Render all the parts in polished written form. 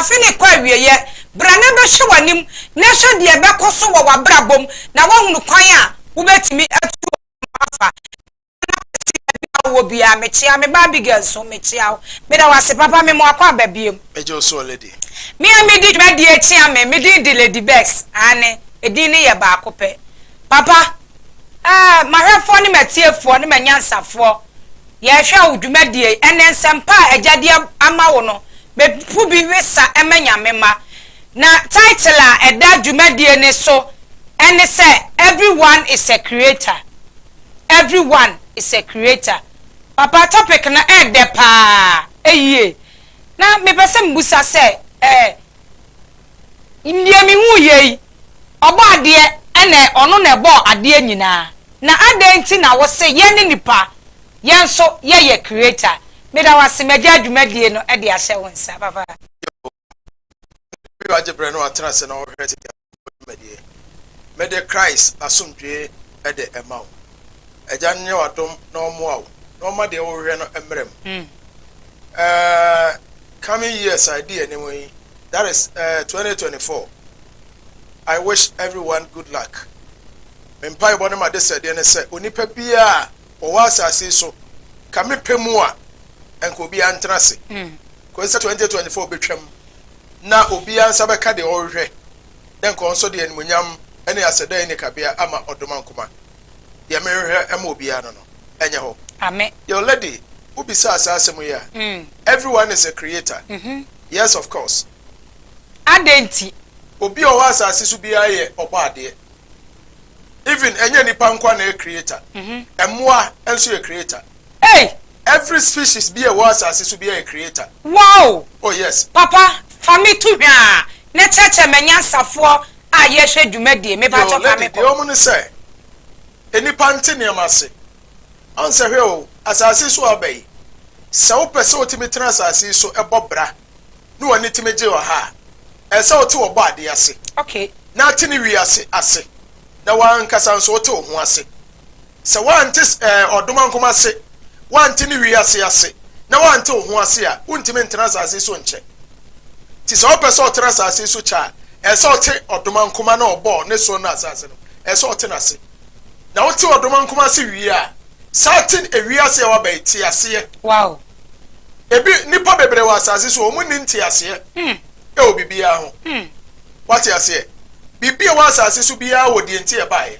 afini kwa wieye brane be hye wanim na hye de be koso wo wabrabom na wo hunu kwan a wo betimi atu afa wo bia mechia me ba bigel so mechia me da wase papa me mo akwa babiem ejo so lady me amedi dwadi achia me di lady bex ane edin ne ye ba akopɛ papa mahwefo ne matiefo ne manyansafo ye hwa odwumadie ene nsempa agade ama wo no be pu bi wesa emanyamema na title a eda dwumadie ne so ene say everyone is a creator. Everyone is a creator. Papa topic na ede pa eyie na me pese mbusa say ndie mi hu ye obo ade ene ono na ebo ade nyina na ade nti na wo se ye ne nipa ye nso ye creator me da wase meje adwumadie no ede ahye wonsa papa bi waje bre no atena se na wo hwete adwumadie me de Christ asomdwe ede emawo eja nye wadom na omoawo no ma de wo hwe no emrem coming years idea anyway that is 2024. I wish everyone good luck. Mempai bone ma de sede ne se onipa bia o wa asase so ka me pemu a enko bia ntrase ko se 2024 betwam na obi ansa be ka de o hwe den ko nso de enmunyam ene aseda ni kabia ama odoma nkoma de me hwe ama obi ano no enye ho amen your lady ubisa asase mu ya everyone is a creator. Yes, of course. Adenti obi o wa asase so bia ye obade even enye nipa nkwa na creator emoa enso a creator. Hey, every species be a was as be a creator. Wow. Oh yes. Papa, fami tu hwa. Na cheche menyansafo a ye hwe dwumadi me ba cho fami ko. The woman say enipa nte ne amase. On say hwe o asase so abai. Se wo pese otimi tena asase so ebobra. No wani timi je wa ha. Se wo te wo ba ade ase. Okay. Na tini wi ase. Na wan kasa nso wo te ho ase. Se wan te odoma nkoma ase. Wanti ni ase na wanti ho ase a untime ntena asase so nche ti so person otena asase so cha ese ote odoma nkoma na obo ne so na asase no ese ote na ase na wote odoma nkoma ase wi a satin ewi ase wa ba ti ase. Wow. Ebi nipa bebre wa asase so omu ni nti ase e obibia ho what ase bibia wa asase so bia wodi nti e bae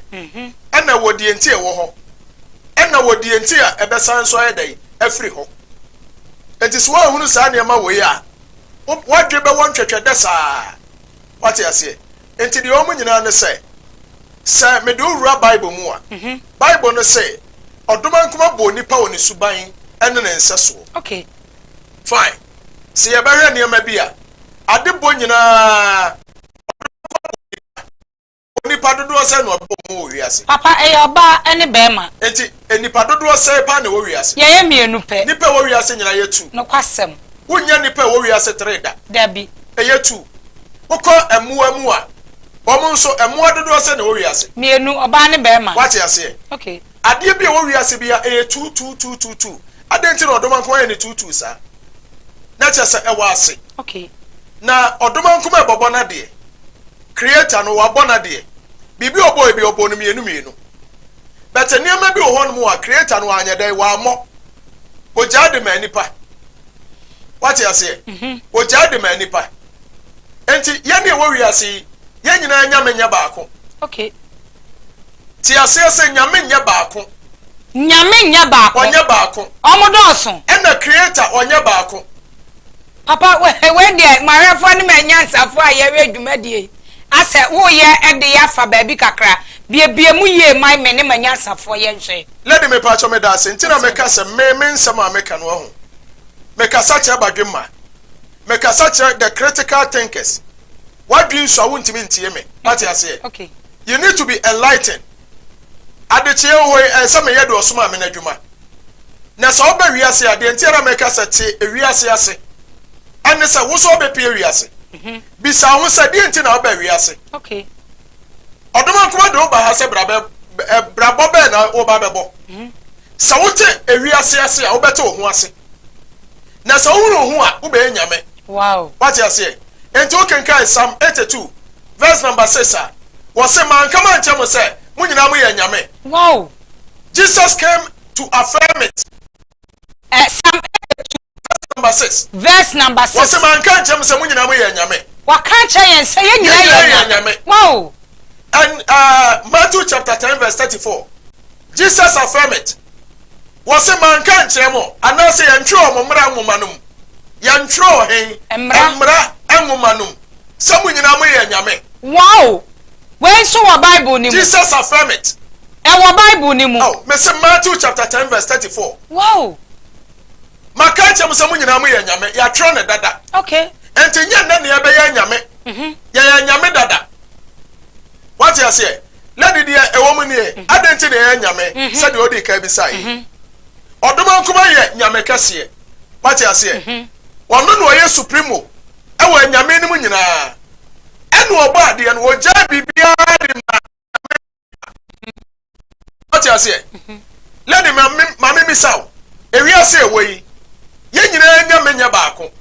na wodi nti e wo ho ena wodi enti a ebesan so ayedai afri ho enti so ahunu sa na ma wo ya wadwe be won twetwe desa what you say enti de omu nyina ne say me do wura bible mu a bible no say odoma nkoma bo nipa woni suban ene ne nseso. Okay, fine. Se ye behwe ne ma bia ade bo nyina nipa dodo se no bo wiase. Papa eyoba ene bema enti nipa dodo se pa na wo wiase ye mienu pe nipa wo wiase nyina ye tu no kwasem wonya nipa wo wiase treda dabi ye tu woko emu a omo nso emu dodo se na wo wiase mienu oba ne bema what you say. Okay, ade bia wo wiase bia tu adenti na odoma nko ye ne tu sa na chese e wa ase. okay, na odoma nko e bobo na de creator no wa bona de bibi obo no mienu but niam bi o hono mu a creator no anya dai wa mo oja de manipa what you say oja de manipa enti ye ne wo wiase ye nyina nya menya baako. okay, ti ase nyame nya baako onye baako omodoso ena creator onye baako. Papa we de marefo ne manyansafo a ye redwumadie ase wo ye ede ya fa baabi kakra bie mu ye mai me ne manyansafo ye nhwe. Let me patch me da sentina meka se me nsam a meka no ho meka sache abadwema meka sache the critical thinkers what dream so wuntimi ntie me what you say. Okay, you need to be enlightened adeche ho se me ye do osoma me na dwuma na so oba wiase ade ntira meka se te wiase ase ane se wo so oba pie wiase bisa ho se de ntina oba wiase. okay, odoma kuma do ba ha se brabo be na oba bebo sa wote ewiase ase a obete ho ase na sa wuru ho a wo be nyame. wow, what you say enti o kenkan Psalm 82 verse number 6 was say man come and tell me say mu nyina mu ye nyame. Wow. Jesus came to affirm it. Psalm 82 number 6 verse number 6 was say man kan tell me say mu nyina mu ye nyame. Wa kan che yen say ye nyina ye nyame. Wow. And Matthew chapter 10 verse 34 Jesus affirmed it. Was a man can't tell mo, and I say, and throw Momanum, Yan throw him, and Momanum. Someone in Ame and Yame. Wow! When so a Bible name? Jesus affirm it. Our Bible name. Oh, Mr. Matthew chapter 10 verse 34. Wow! Makacham someone in Ame and Yame, ya tron dada. Okay. And to Yan Yame, Yan Yame dada. What you say? Let it be a woman here. I didn't Yame, said the Odi Kabisai. Odoman kuma ye nyame kase what you say wono no ye supremo e wa nyame ni mu nyina enu oba de no oja bibia de ma what you say let him mama mi saw e wi ase wo yi ye nyina nyame nya baako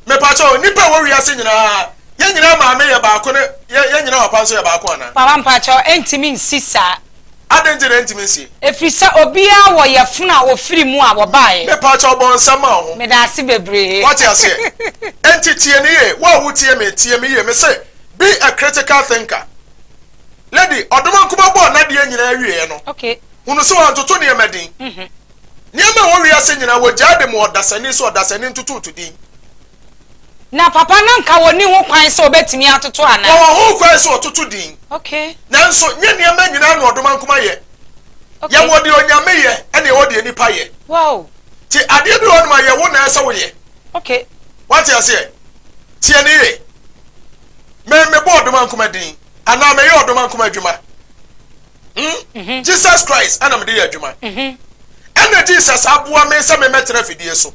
me pa cho nipa wo wi ase nyina ye nyina mama ye baako ne ye nyina opa so ye baako ana papa mpa cho entimi nsisa adenjere intimacy efisa obia wo yefuna wo firi mu a wo bae me pa cho bon sama ho me da se bebre what you say entity ni ye wo wutie me ye me say be a critical thinker lady odoma kuma bo na de nyina awie no okay hunu so antoto ne medin niam wo wi ase nyina wo jade mo odasani so odasani ntutu din na papa na nka woni ho kwan se obetimi atoto ana wo ho kwan se ototo din okay nanso nye niam nyina no odoma kuma ye okay ye wo de onyame ye ene wo de nipa ye wow ti ade bi won ma ye wo na esa wo ye okay what you say tie ni ye me bo odoma kuma din ana me ye odoma kuma adwuma Jesus Christ ana me de adwuma ene Jesus aboa me se me metra fidie so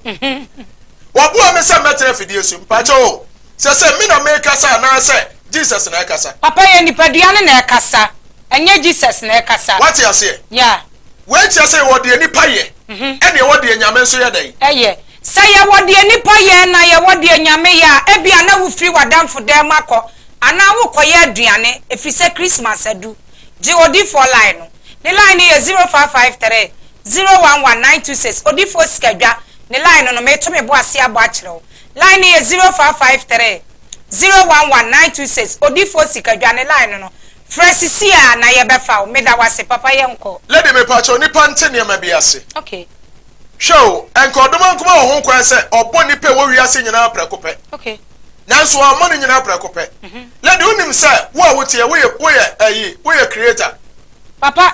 wabua me se metra fidie so mpacho se me na me kasa na se Jesus na kasa papa ye nipadua ne na kasa enye Jesus na kasa what you say yeah we you say wo de nipa ye ene wo de nyame nso ye dan eye say ye wo de nipa ye na ye wo de nyame ya ebia na wo firi wadamfo dem akọ ana wo koye aduane efise Christmas adu ji odi for line no the line is 0553 011926 odi for skadwa the line no me to me bo ase abo a kire line is 0553 011926 odi for skadwa the line no Fresisia na ye befa me da wase papa ye nko lady me pacho nipa nte ne ma biase okay show enko odoma nkoma ho kwan se obo nipa wo wiase nyina prekope okay nanso amo ne nyina prekope lady unim se wo wotie wo ye creator papa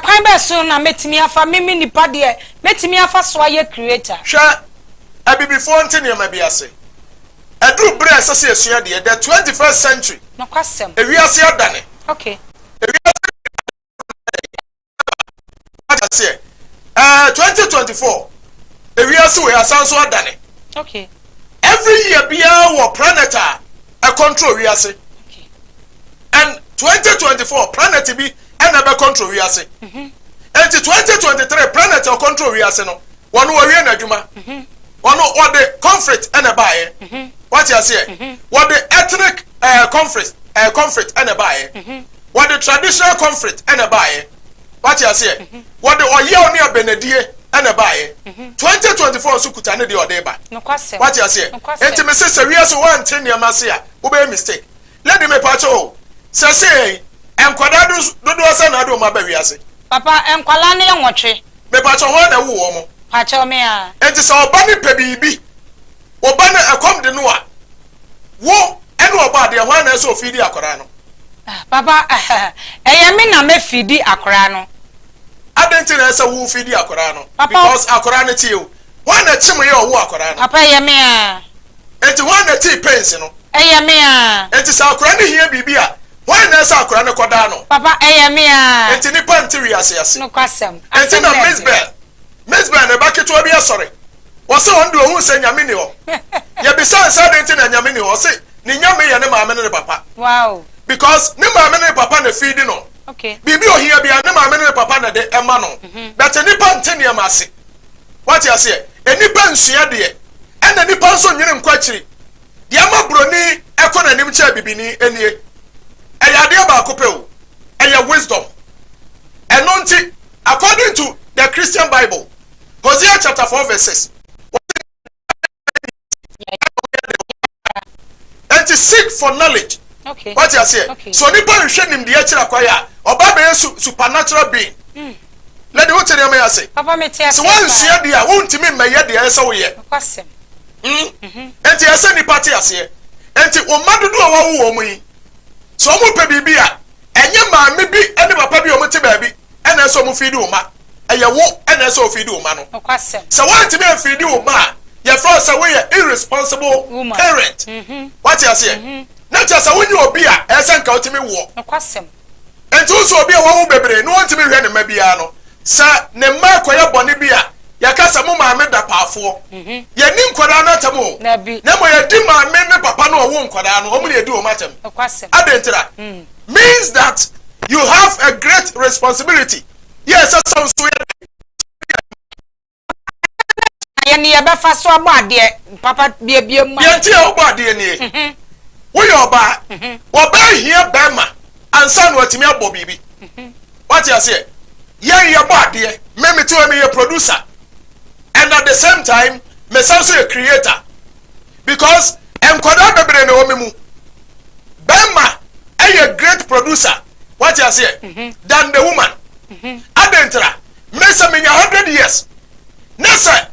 kwan be so na metimi afa mimi nipa de metimi afa so ye creator hwa abibifo nte ne ma biase adru bre asase asua de the 21st century no kwasem ewiase adane okay ewiase 2024 ewiase we asanso adane okay every year bia wo planet a control wiase okay and 2024 planet bi na be control wiase and 2023 planet a control wiase no wono wo wie na adwuma wono what the conflict na baaye what you say what the ethnic conflict and a buy what the traditional conflict and a buy what you say what the oye oni abenedie and a buy 2024 sukuta ne de odeba no kwase what you say enti me say we so one ten ya masia wo be mistake let me pacho say enkwada do asa na do ma ba wiase papa enkwala ne nwotwe me pacho ho na wo mo pacho me a enti so oba ne pe bibi oba na akom de no a wo enu oba de ho na so fidi akora no papa eye me na me fidi akora no adenti na se wo fidi akora no because akora no tie o ho na chim ye wo akora no papa eye me a enti ho na tie pens no eye me a enti sa akora ne hia bibia ho na se akora ne koda no papa eye me a enti ni pantiri ase no kwasem enti na Misbel ne baketo bi asore wo se on do hu se nyame ni ho ye bisa nsa denti na nyame ni ho se ni nyame ye ne maame ne papa wow because ne maame ne papa na feed no okay bibi ohia bia ne maame ne papa na de ema no but nipa ntene am ase what you say enipa nsua de e na nipa nso nyene nkwachiri de ama broni na nim che bibini enie eyade ba ko pe o eye wisdom enonti according to the Christian Bible Hosea chapter 4 verse 6 and to seek for knowledge. Okay. What you say? Okay. So nipa nhwe nim de akira kwaya oba be supernatural being. Let the what tell me say. Papa me tia. So one sia dia wontimi meye de ese wo ye. Kwasem. Enti ese nipa te ase. Enti o madodo a wo mu yi. So mo pe bibia enye ma me bi ene papa bi o mo te ba bi ene so mo feed o ma. Eye wo ene so feed o ma no. Kwasem. So wontimi feed o ma. Your friend say we are irresponsible woman. Parent. What you say? Na just when you obi a ese nka otimi wo. Nokwasem. Enti so obi a wo bebre no ontimi hwe ne ma bia no. Sa ne ma koye bone bia ya kasa mo ma me da paafo. Ye ni nkoda na tamo. Na mo ye di ma me ne papa no wo nkoda no omu ye di o matem. Nokwasem. Adentira. Means that you have a great responsibility. Yes, so ni ya befa so abade papa bie ma yenti e obade ni wo ye oba oba hia bema ansa no atimi abo bibi what you say ye bade me to me a producer and at the same time me also a creator because enkoda bebre na wo mu bema a great producer what you say than the woman adentra me say me 100 years nessa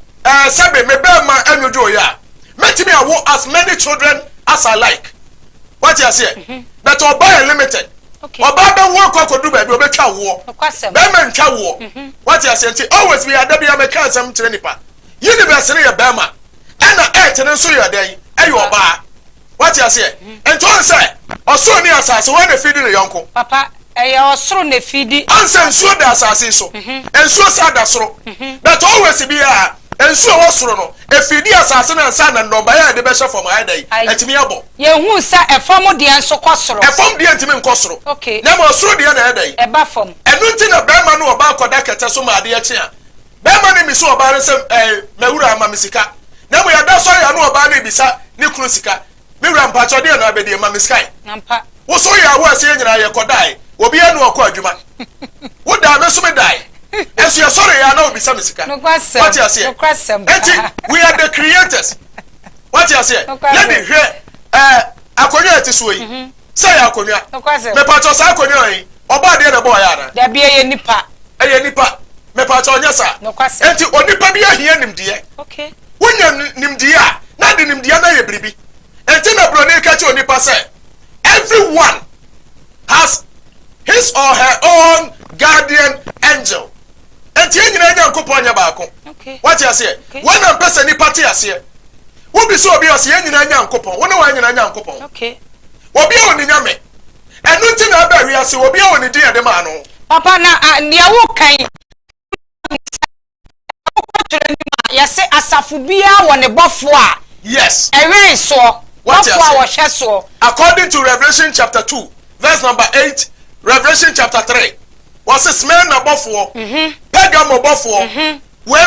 sabe me bema enyojo ya metimi awo as many children as I like what you say but oba limited oba be wo kwakodu ba bi obetwa wo bema ntwa wo what you say always be adabia me kan sam tire nipa universe ne ya bema ena earth ne so ya dai ayo oba what you say ento say oso ni asase when the feed ne yonko papa osoro ne feed ansa nsuo da asase so ensuo sa da soro but always be ya ensuo wo soro no efidi asase na nsa na ndomba ya de be hye fom aidai atimi abo ye hu sa efom de enso kosoro efom de antimi nkosoro okay na ma soro de na aidai eba fom enu nti na bema no oba akoda kete so ma de ya chia bema ne mi so oba ne sem mawura ama misika na mo ya da so ya no oba na bisa ne kunu sika mewura mpa cho de na abedi ma miskai nampa wo so ya wo ase nyina ye kodai obi anu okọ adwuma wo da me so me dai enso ya sorry ya na obi sa misika what you say we are the creators what you say let me hear akonwa ati so yi say akonwa me pa cho sa akonwa yi oba de na boy ara da bia ye nipa me pa cho nya sa enti onipa bia hia nimde okay wonya nimde a na de nimde na ye bribi enti na bro ne ka chi onipa say everyone has his or her own guardian angel. Enti enyina nya nkopon nya baako. Okay. What you say? When a person ni party ase. Wo bi so obi ase enyina nya nkopon. Wo ne wa enyina nya nkopon. Okay. Obi a oni nyame. Enu nti na ba wi ase obi a oni din ade ma no. Papa na ne wo kan. Ya se asafu bia wo ne bofo a. Yes. Ewe so. What you say? Wo hwe so. According to Revelation chapter 2, verse number 8, Revelation chapter 3. Was a smell na bofo. Pegamo bofo. We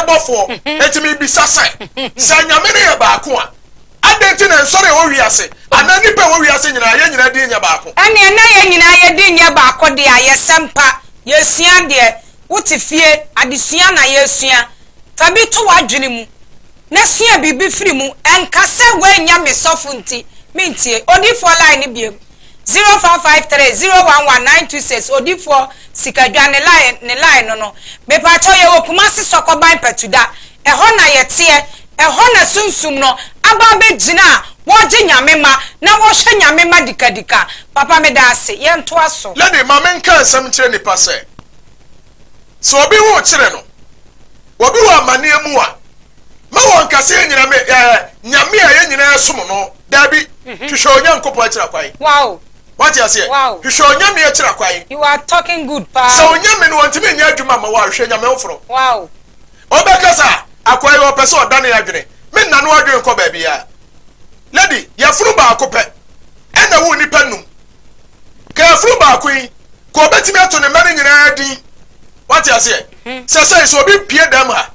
bofo. Etimi bisasa. Sa nyame ne ya baako a. Adenti na nsore wo wiase. Anani pe wo wiase nyina ye nyina di nya baako. Ane na ye nyina ye di nya baako de a ye sempa. Ye sua de wote fie adesua na ye sua. Tabi to wadwene mu. Na sua bibi firi mu enkase we nya mesofu nti. Mintie odifo line biem. 0553011926 odifo sikadwa ne line no me pa cho ye okumase sokoban patuda eho na yete eho na sunsum no aba be gina wo je nyame ma na wo hwe nyame ma dikadika papa me da ase ye nto aso lady mama nka asem kire ni pase so obi wo kire no obi wo amane mu a ma won kase nyina me nyame a ye nyina som no dabi hwehwe onyankopɔ akira kwai wow what you say? Wow. You show nyame e kira kwai. You are talking good, pa. So nyame no ntimi nya adwuma ma wa hwe nyame ofro. Wow. Obekasa akwai wo pese odane adwene. Me nna no adwene ko ba bia. Lady, ya furu ba akopɛ. Ena wo nipa num. Ka furu ba akoi. Ko betimi ato ne mane nyina din. What you say? Say so obi pie dam ha.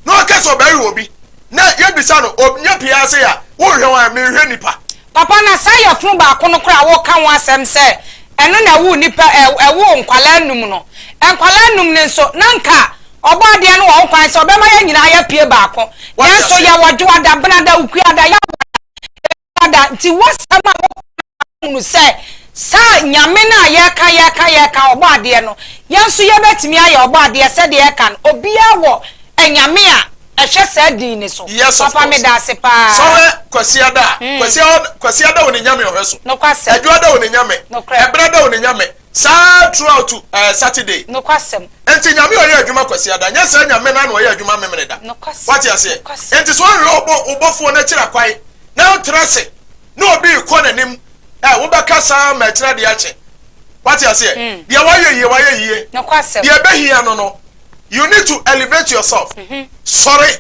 No ka so ba yi obi. Na ye bisa no obnya pie ase ya. Wo hwe wa me hwe nipa. papa na say your funu ba kono kra wo kan wasem say eno na wu nipa ewo nkwala num no enkwala num ne nso nanka obo ade no wo kwan say obema ya nyina ya pie ba ko yenso ya wojo ada benada ukui ada ya ada ti wasama wo say sa nyame na yeka obo ade no yenso ye betimi aye obo ade se de yeka obi awo enyame a ehwe sa di ni so papa me da se pa so kwasiada kwasiada woni nyame ohweso no kwasem adwada woni nyame ebrada woni nyame sa throughout Saturday no kwasem enti nyame oye adwuma kwasiada nya sa nyame na oye adwuma memene da no kwasem what you say enti so obofo na kira kwai na trase na obi ko nanim wo beka sa ma kira de ache what you say dia waye yiye no kwasem dia behia no you need to elevate yourself. Sorry,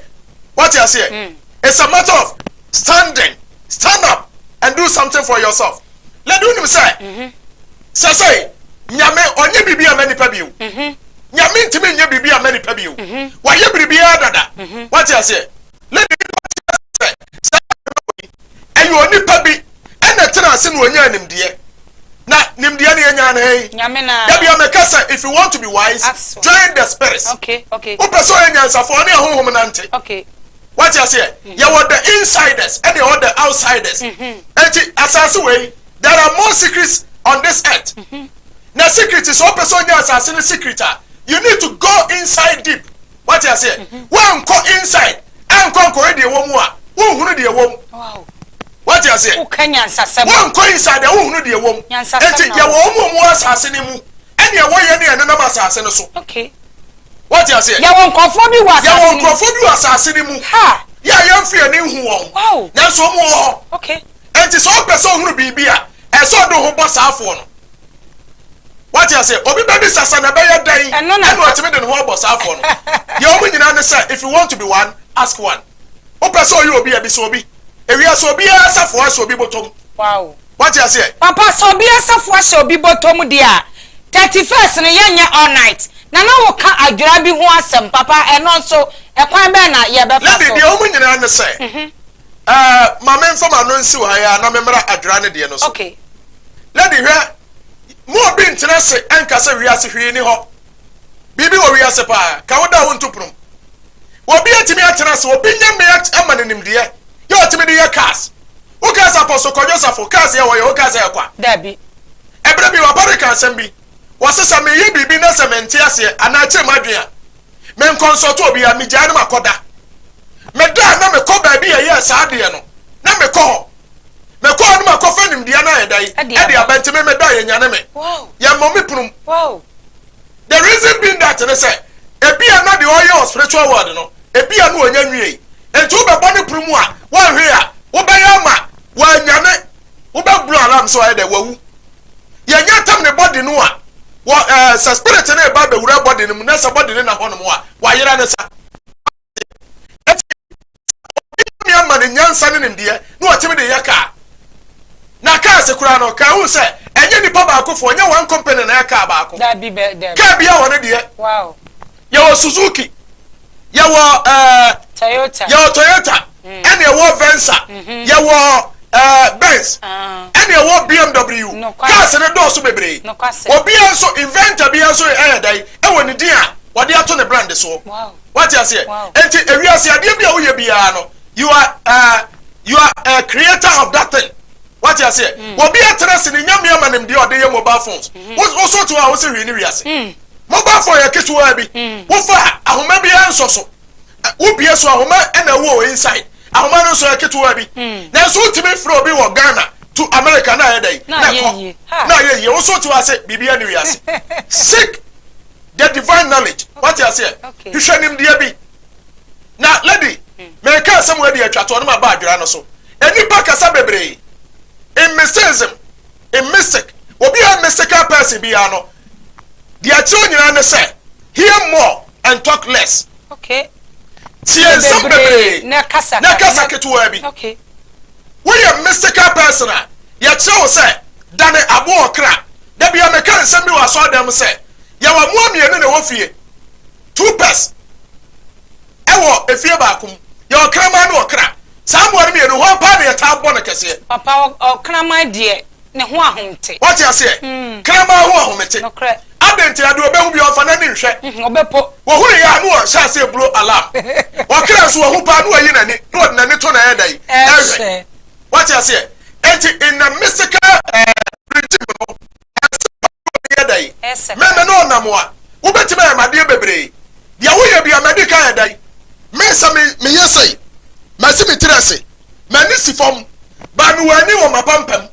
what you say? It's a matter of stand up and do something for yourself. Let him say, say, nyame onye bibia many pebiu. Nyame ntimi nye bibia many pebiu. Why ye bibia dada? What you say? Let him say, and you only pebi, and the tenants in wanya nimdie. Na nimdia ni enya na hey nyame na ya bia mekasa if you want to be wise join the spirits. Okay Upeso enya nsafo ne honhom nante. Okay What you say? You want the insiders and you want the outsiders. Enti asase we there are more secrets on this earth. Na secret is upeso enya asase ne secret. You need to go inside deep. What you say? One go inside and go ready wo mu a wo hunu de wo. Wow. What you say? Ukanya nsasem. One go inside the wo hunu de wo. Enti ya wo mu asase ne mu. Eni ya wo ye ne na asase ne so. Okay. What you say? Ya won kofo bi wa asase. Ya won kofo bi wa asase ne mu. Ha. Ya yamfie ne hu won. Wow. Na so mu ho. Okay. Enti so person hunu bibia. E so do ho bosafo no. What you say? Obi baby sasa na be ye dan. No otimi de ho bosafo no. Ya omu nyina ne say if you want to be one, ask one. O person you obi e bi so obi. Ewia so obi asafo aso obi botom. Wow. What you say? Papa so obi asafo aso obi botom dia. 31st no yenye all night. Na wo ka adwura bi ho asem papa eno so ekwan be na ye be fa so. Let me omu nyina ne say. Ma me mfa ma no nsi wa ya na memra adwura ne de no so. Okay. Let me hear mo obi ntena se enka se wiase hwe ni ho. Bibi wo wiase pa ka wo da wo ntuprum. Obi atimi atena se obi nya me amanenim de ye otimi de ye cars. Wo cars apostle Joseph cars ye wo ye wo cars ye kwa. Dabi. Ebere bi wa barika asem bi. Wasesa me ye bibi na se mente ase ana che madua. Me consult obi a me gya na makoda. Me da na me ko ba bi ye sa de no. Na me ko. Me ko na makofa nim dia na ye dai. E de abantime me da ye nyane me. Wow. Ya mommy punum. Wow. The reason being that they say ebi na the oil spiritual world no. Ebi na onya nwie. Enti wo be bone prumu a wo hwe a wo be yama wo nyane wo be blu alarm so aye de wawu. Ye nyatam ne body no a wo spirit na e ba be wura body no na sa body na hono mo a wa yera ne sa. Eti ama ne nyansa ne ndie no otimi de yaka. Na ka se kura no ka hu se enye nipa ba akofo onye one company na yaka ba akofo. Dabi be dabi. Ka bia wo ne de. Wow. Ye wo Suzuki. Ye wo Toyota. Ye wo Toyota. And ye wo Venza. Ye wo Benz. And ye wo BMW. Cars ne do so bebre. No kwase. Obi anso inventor bi anso dai e wo ne din a wo de ato ne brand so. Wow. What you say? Wow. Enti ewiase ade bia wo ye bia no. You are a creator of that thing. What you say? Obi atress ni nyame amanem de ode ye mobile phones. Wo so to a wo se hwe ni wiase. Mobile phone ya ketu wa bi. Wo fa ahoma bi anso so. Wo bia so ahoma na wo inside. Ahoma no so ya ketu wa bi. Na so timi fro bi wo Ghana to America na ye dai. Na ye wo so to a say bibia ni wiase. Seek the divine knowledge. What you say? You should him dia bi. Na lady, me ka somewhere dey atwa to no ma ba adwira no so. Enipa kasa bebre. In mysticism, in mystic, obi a mystical person bi ano. The achonyina ne say, hear more and talk less. Okay. Tie some bebre. Na kasa ketuwa bi. Okay. We a mystical person a, ya chewo say, dane abo okra. Da bia me kan nsem bi wa so dem say, ya wa mu amienu ne wo fie. Two pers. Ewo efie ba akum. Ya okra ma na okra. Someone me no one party at top one kese. Papa o krama de ne ho ahomte. What you say? Krama ho ahomte. No kre. Adenti adu obehu bi ofa na ni nhwe. Obepo. Wo hu ya no o sha say blow alarm. Wo kra so wo hu pa no ayi nani. No na ni to na head dai. Eh. What you say? Enti in the mystical regime head dai. Me no na mo a. Wo betima ya made bebre. Dia wo ye bia medical head dai. Me sa me yesai. Masi mi tirase. Mani si fom. Ba mi wani wo mapampam.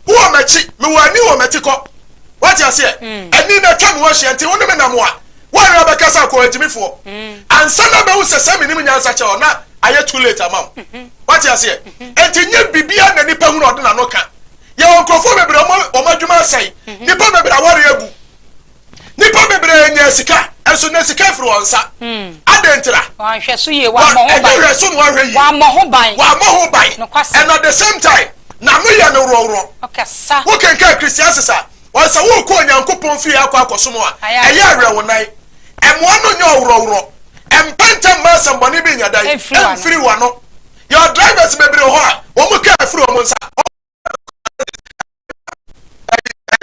Wo machi, mi wani wo matiko. What you say? Eni na twa mi wo hye nti wo ne me na mo a. Wo ara ba kasa ko adimifo. Ansa na be wo sese mi ni nyansa che ona aye too late amam. What you say? Enti nye bibia na nipa hu na ode na no ka. Ye won krofo bebre o madwuma sai. Nipa bebre awore agu. Nipa bebre nya sika. Enso na sika firi wonsa. Adentira. Wan hwe so ye wa mo ho ban. Wa mo ho ban. Wa mo ho ban. And at the same time, na me ya no ro. Okay, sa. Wo kenka Christians sa. Wa sa wo ko Nyankopon fi akwa akoso mo a. Eye awre wo nan. Emo no nya ro. Empenta ma samboni bi nya dai. Free wa no. Your drivers bebre ho a, wo mo ka free wo mo nsa.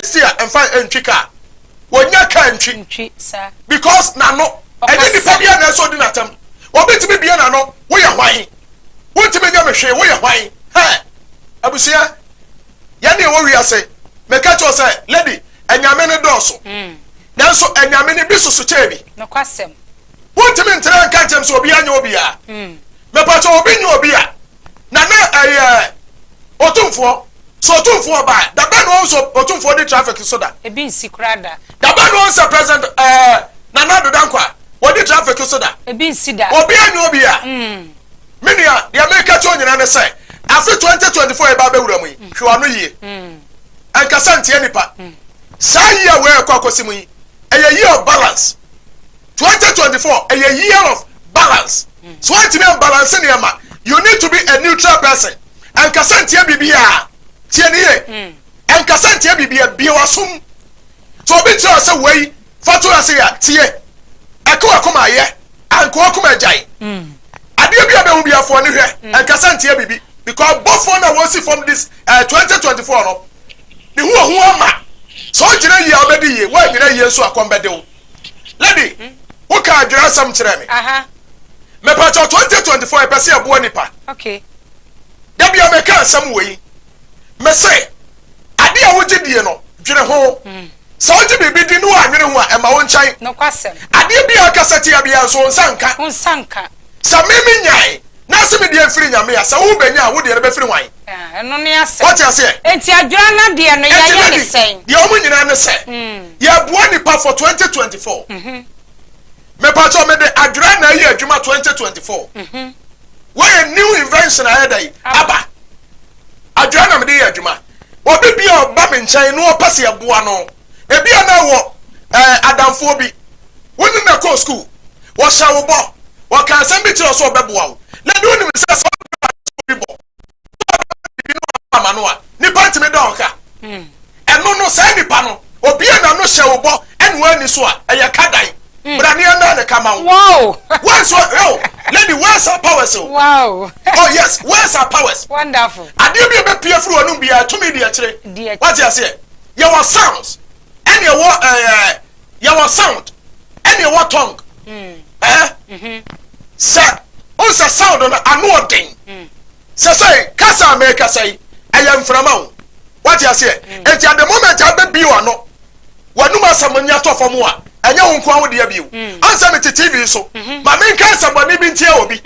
See and find entwika. Wonya ka ntwi sir, because na no eni ni pa bia na so di natam wo betimi bia na no wo ye hwan wo ntimi nya mehwe wo ye hwan ha abusia ya ne wo wi ase me ka cho say lady enyame ne doso nanso enyame ne bi susu chebi no kwasem wo ntimi ntra nka ntem so obi anya obi a me pa cho obi nya obi a na otumfo so otumfo ba da ba no so otumfo di traffic so da e bi nsi krada da ba no so president Nana do dankwa wo di traffic so da e bi nsi da obi anya obi a menia the America to nyina ne say after 2024 e ba be wura mu yi hwe ano yie ankasa ntie nipa saa year we kwakosi mu yi a year of balance 2024 a year of balance so what me balance ne ma you need to be a neutral person ankasa ntie bibia tie ne ye ankasa ntie bibia bi wasum so bi tell say wey fatu ase ya tie akwa koma ye anko koma jai ade bia be hu bia fo ne hwe ankasa ntie bibi because both one na see from this 2024 no ni hu ama so jira ye obedi ye wa jira ye so akombede wo lady wo ka jira sam kire me me pa 2024 e pese abo nipa okay da bia me ka sam wey me say ade a wo gidie no dwere ho so ji bibi di no anwere ho a e ma wo nchan no kwasem ade bia kasati ya bia so nsanka sa mimi nyai na se me de firi nyame ya sa wo benya wo de be firi wan eno ne ase what you say enti adwira na de no ya ne sen de o mu nyina ne se ya boa nipa for 2024 me pa cho me de adwira na yi adwuma 2024 where new invention ahead ai aba adwira na me de yi adwuma obi bia ba me nchan no opase ya boa no e bia na wo adamfo bi woni na ko school wo sha wo bo wo kan san bi tiro so obeboa wo na de woni me se so bi bo amanoa nipa ntime da onka eno no sai nipa no obi na no hye wo bo enu ani so a eye kadai brani na ne kama wo wow where's oh lady where's our powers so wow oh yes where's our powers wonderful ade bi be pia furu onu bia to me dia kire what you say your sounds and your sound and your tongue sir o sa sound on anoden say kasa me kasa yi ayam frama what you say and at the moment I be you no wanuma samonya to fom a anya wo nko awo de biu ansa me TV so ma me nka saboni bi ntia obi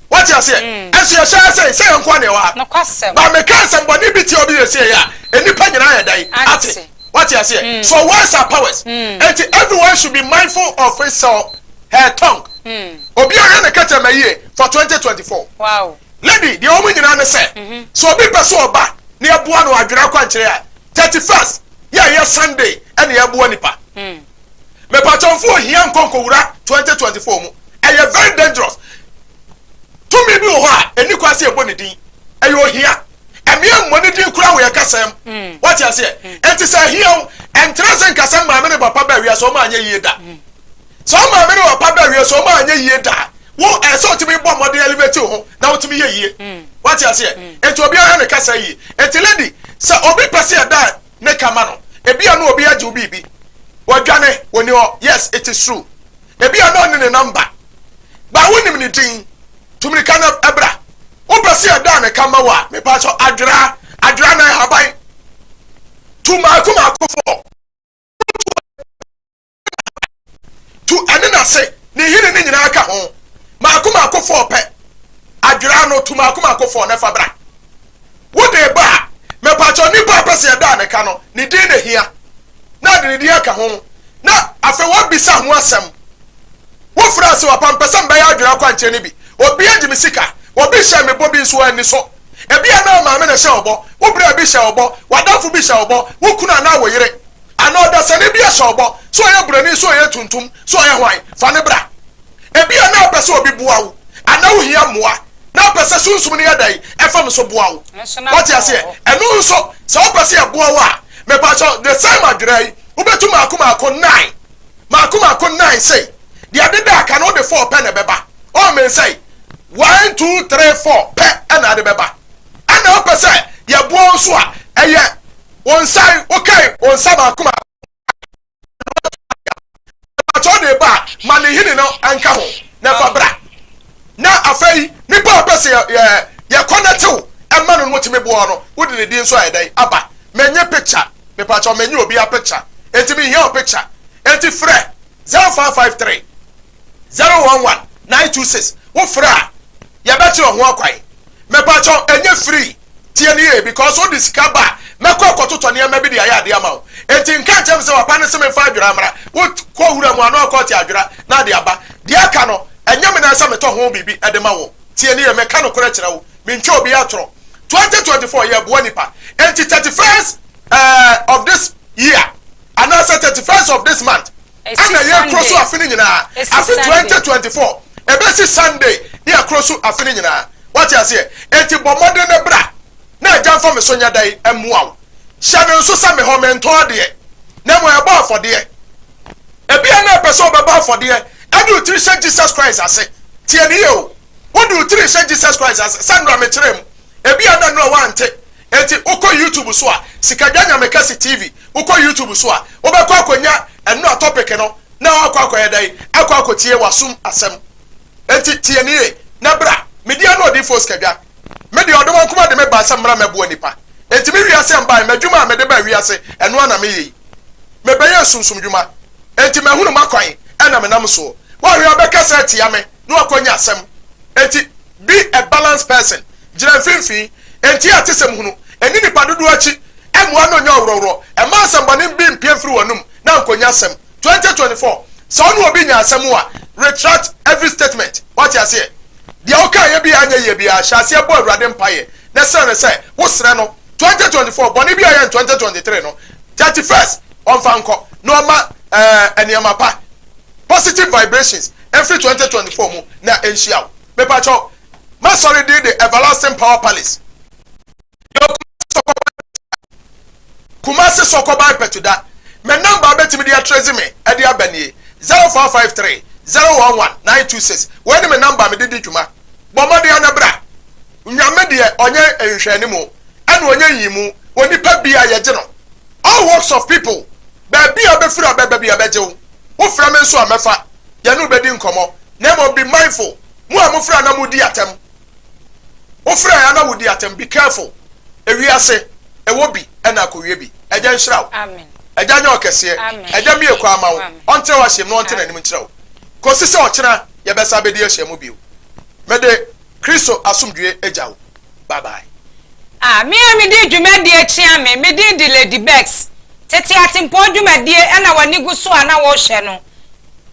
what you say aso ya say nko na wa no kwasem ma me ka saboni bi ntia obi ye say ya enipa nyina ya dai ate what you say so what's our powers and everyone should be mindful of his her tongue obi ora na kata maye for 2024 wow lady the woman nyina na say so obi person oba na eboa no adwera kwa nkire a 31st ya Sunday and ya eboa nipa me patonfo hia nkonkowura 2024 mu e very dangerous to me bi ho a eni kwase ebo ne din e yo hia emia mmoni din kura wo yakasem what you say enti say hia entrance nkasem ma me ne papa ba wi so ma anya yie da so ma me ne papa ba wi so ma anya yie da wo so to me bomb model elevate ho na wotumi ye what you say enti obi ara ne kasa yi enti lady say obi pese da ne kama no ebi anu obi age obi bi wadwane woni o yes it is true ebi anu ne number ba wonim ni din tumri kana ebra o pese da ne kama wa me pa so adra na haban tuma kuma akofo tu enena say ni hiri ni nyina aka ho makuma akofo pe adwira no tuma akuma akofo ne fabra wo de ba me pacho ni ba pese da ne ka no ni din ne hia na de di aka ho na afa wo bisa ho asem wo fra se wa pampesa mba ya adwira kwa nche ne bi obi agimi sika obi hye me bobi nso ani so ebi na ma me na hye obo wo bra bi hye obo wadafo bi hye obo wo kuna na wo yire anoda se ne bi hye obo so ye brani so ye tuntum so ye hwan fa ne bra ebi na pese obi buawo ana wo hia moa na pese sunsum ne yadai efam so buawo what you say enu nso se wo pese e buawo a me pa cho the same adrai wo betu makoma akon 9 makoma akon 9 say dia de da ka no de 4 pe na beba o me say 1 2 3 4 pe na de beba ana wo pese ye buawo so a eye wonsai okay wonsa makoma cho de ba mane hini no anka ho na fabra na afai ni pa pese ye connectu e ma no motime bo no wo de di nso ayedai aba menye picture me pa cho menye obi a picture enti me here picture enti frɛ 0553 011 926 wo frɛ ya beti ho akwai me pa cho enye free tie ne ye because o disika ba mekọ akototo ne ma bi de ayade ama o enti nka ntem se wapa ne se me fa adwura amra wo ko hura mu ano akoti adwura na de aba de aka no enyam na se meto ho bibi ede ma wo tie ne ye meka no kora kira wo mentwa obi atoro 2024 year bo nipa enti 31st of this year and also 31st of this month and year cross afini nyina afi 2024 ebesi Sunday year cross afini nyina what you say enti bomode ne bra na jamfa me sonya dai emuaw hyade nso sa me ho mento de na mo eba afode ebia na person beba afode adu tiri Jesus Christ ase tie ne yo wodu tiri Jesus Christ ase sandra me kirem ebia na no wante enti uko YouTube so a sikadanya mekasi TV uko YouTube so a obekọ akonya eno topic no na akọ dai akọ tie wasum asem enti tie ne na bra media no di force kadwa me de odom kuma de me ba samra mebo nipa enti me wiase mba me dwuma me de ba wiase eno ana me yi me be yesunsum dwuma enti me hunu makwan ena me nam so wa wi obeka sa tia me no akonya asem enti be a balanced person jira finfi enti atesem hunu eni nipa dodo achi emwa no nya ororo e ma asem bane bi mpie firi wonum na akonya asem 2024 so no obi nya asem wa retract every statement what you say dia oka ye bia anya ye bia hyase bo awurade mpaye na se wo sere no 2024 boni bia ye 2023 no 31st on fanko no ma eniama pa positive vibrations every 2024 mu na enhia me pa cho ma sorry the everlasting power palace Kumasi sokoba petuda me number betimi dia treze me e dia banie 0453 011-926 when me number me didi dwuma bomode anabra nyame de onye enhwani mu ene onye yimu oni pa bia ye je no all works of people ba bia be fira ba bia be je wo fra me nso amefa ye no bedi nkomo na mo be mindful mu amufra na mudi atem wo fra ya na wudi atem be careful ewiase ewobi ena akowie bi eja nhiraw amen eja nya okese eja mi ekwa amawo onte wa hyem no onte na nim nkyiraw kosi se ochira ye besa bedi ahyemu biu mede Kristo asumdue ejawo bye bye me di dwumadi achia me di Lady Bex tete atempo dwumadi na wani gu so ana wo hye no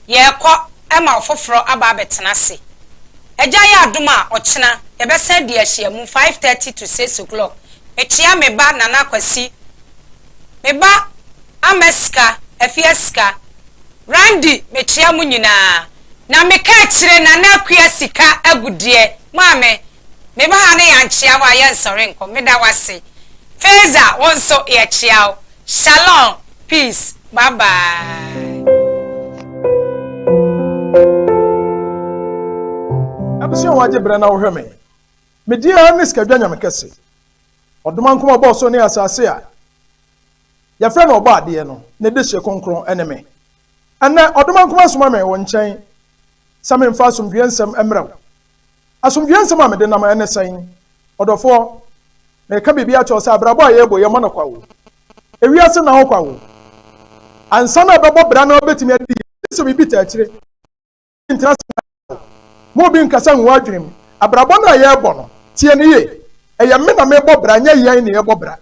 ye kɔ ma ofoforo aba betena se eja ya adoma ochina ye besa di ahyemu 5:30 to 6 o'clock echia me ba nana kwasi me ba ameska efieska Randy mechia mu nyina na me ka kire na na akua sika agudie maame me ba ha ne yanchia wa ye nsore nko me da wase Feza wonso ye chiao shalom peace bye bye abusua waje brɛ na wo hwɛ me media ne skadwa nyame kɛse ɔdoma nkoma bɔ so ne asase a yɛfrɛ no ɔbɔ adeɛ no ne de hye konkron ene me ɛnɛ ɔdoma nkoma soma me wɔ nkyɛn sɛ memfa asomdwe nsɛm mmerɛw asomdwe nsɛm a mede nam ɛne sɛn ɔdɔfoɔ meka biribi akyɛw sɛ abrabɔ a yɛbɔ yɛmɔ no kwawo ewiase na ho kwawo ansa na bɛbɔ bra na obetumi adi sɛ bibi ta akyire ntena mo bi nkasa nwa adwenem abrabɔ na yɛbɔ no tie ne ye ɛyɛ me na mebɔ bra nya yɛn ne yɛbɔ bra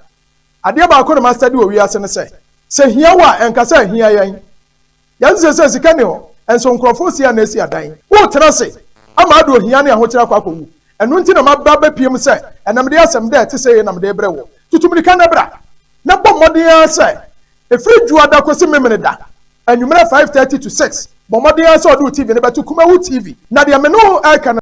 adeɛ baako na master di owiase ne sɛ hia wa ɛnkasa hia yɛn yɛn sɛ sika ne ho enso nkrɔfo sia na esi adan wo tena se ama ado hia ne ahokyerɛ kwa akɔwu ɛno nti na maba bepiem sɛ ɛnam de asɛm dɛ te sɛ ɛnam de brɛ wo tutumrika na bra na bɔ mmɔden sɛ efiri juada kosi memene da anwumere 5:30 to 6 bɔ mmɔden sɛ ɔde TV ne bɛto kumawu TV na deɛ me no aka